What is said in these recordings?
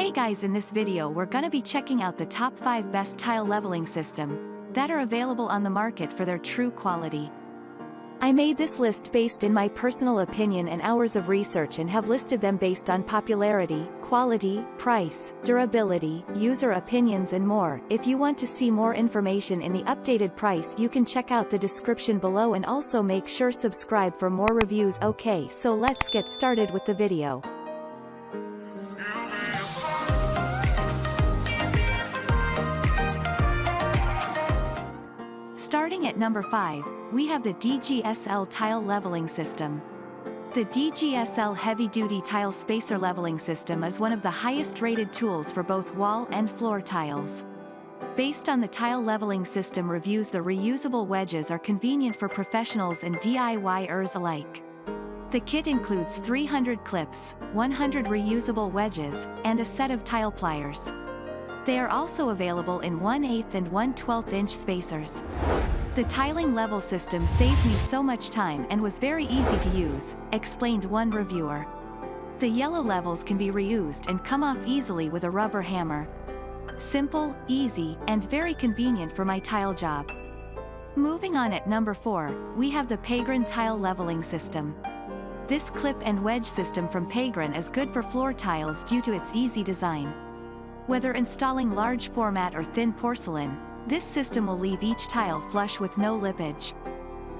Hey guys, in this video we're gonna be checking out the top 5 best tile leveling system that are available on the market for their true quality. I made this list based in my personal opinion and hours of research and have listed them based on popularity, quality, price, durability, user opinions and more. If you want to see more information in the updated price, you can check out the description below and also make sure subscribe for more reviews. Okay, so let's get started with the video. Starting at number 5, we have the DGSL Tile Leveling System. The DGSL Heavy-Duty Tile Spacer Leveling System is one of the highest-rated tools for both wall and floor tiles. Based on the tile leveling system reviews, the reusable wedges are convenient for professionals and DIYers alike. The kit includes 300 clips, 100 reusable wedges, and a set of tile pliers. They are also available in 1/8 and 1/12 inch spacers. The tiling level system saved me so much time and was very easy to use, explained one reviewer. The yellow levels can be reused and come off easily with a rubber hammer. Simple, easy, and very convenient for my tile job. Moving on at number 4, we have the Pagan Tile Leveling System. This clip and wedge system from Pagan is good for floor tiles due to its easy design. Whether installing large format or thin porcelain, this system will leave each tile flush with no lippage.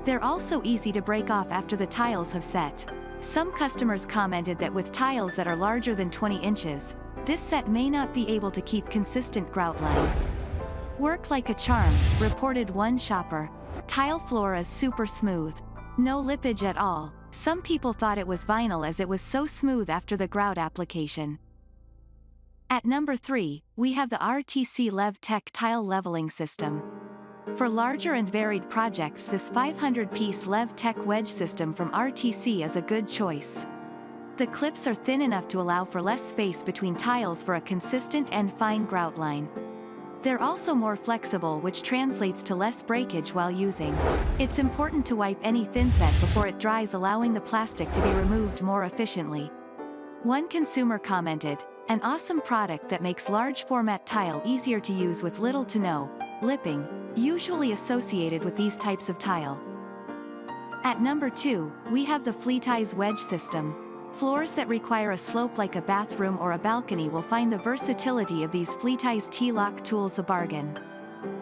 They're also easy to break off after the tiles have set. Some customers commented that with tiles that are larger than 20 inches, this set may not be able to keep consistent grout lines. Work like a charm, reported one shopper. Tile floor is super smooth. No lippage at all. Some people thought it was vinyl as it was so smooth after the grout application. At number 3, we have the RTC Lev-Tec Tile Leveling System. For larger and varied projects, this 500-piece Lev-Tec wedge system from RTC is a good choice. The clips are thin enough to allow for less space between tiles for a consistent and fine grout line. They're also more flexible, which translates to less breakage while using. It's important to wipe any thinset before it dries, allowing the plastic to be removed more efficiently. One consumer commented, "An awesome product that makes large format tile easier to use with little to no lipping, usually associated with these types of tile." At number 2, we have the Fleetise wedge system. Floors that require a slope like a bathroom or a balcony will find the versatility of these Fleetise T-lock tools a bargain.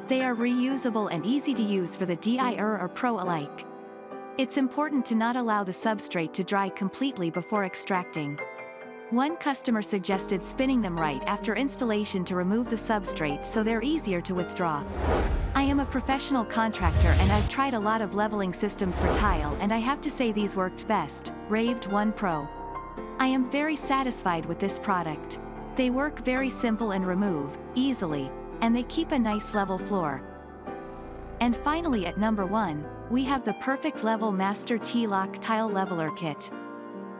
They are reusable and easy to use for the DIYer or pro alike. It's important to not allow the substrate to dry completely before extracting. One customer suggested spinning them right after installation to remove the substrate so they're easier to withdraw. I am a professional contractor and I've tried a lot of leveling systems for tile, and I have to say these worked best, raved one pro. I am very satisfied with this product. They work very simple and remove easily, and they keep a nice level floor. And finally at number 1, we have the Perfect Level Master T-Lock Tile Leveler Kit.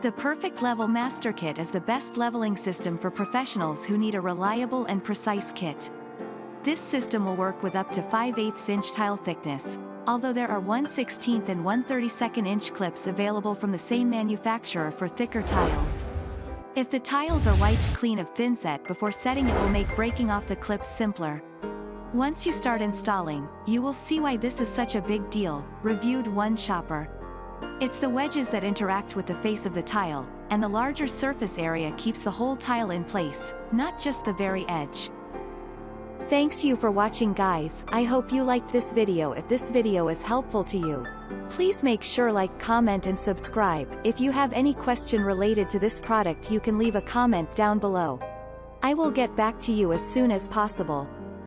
The Perfect Level Master Kit is the best leveling system for professionals who need a reliable and precise kit. This system will work with up to 5/8 inch tile thickness, although there are 1/16 and 1/32 inch clips available from the same manufacturer for thicker tiles. If the tiles are wiped clean of thinset before setting, it will make breaking off the clips simpler. Once you start installing, you will see why this is such a big deal, reviewed one shopper. It's the wedges that interact with the face of the tile, and the larger surface area keeps the whole tile in place, not just the very edge. Thanks you for watching guys. I hope you liked this video. If this video is helpful to you, please make sure like, comment and subscribe. If you have any question related to this product, you can leave a comment down below. I will get back to you as soon as possible.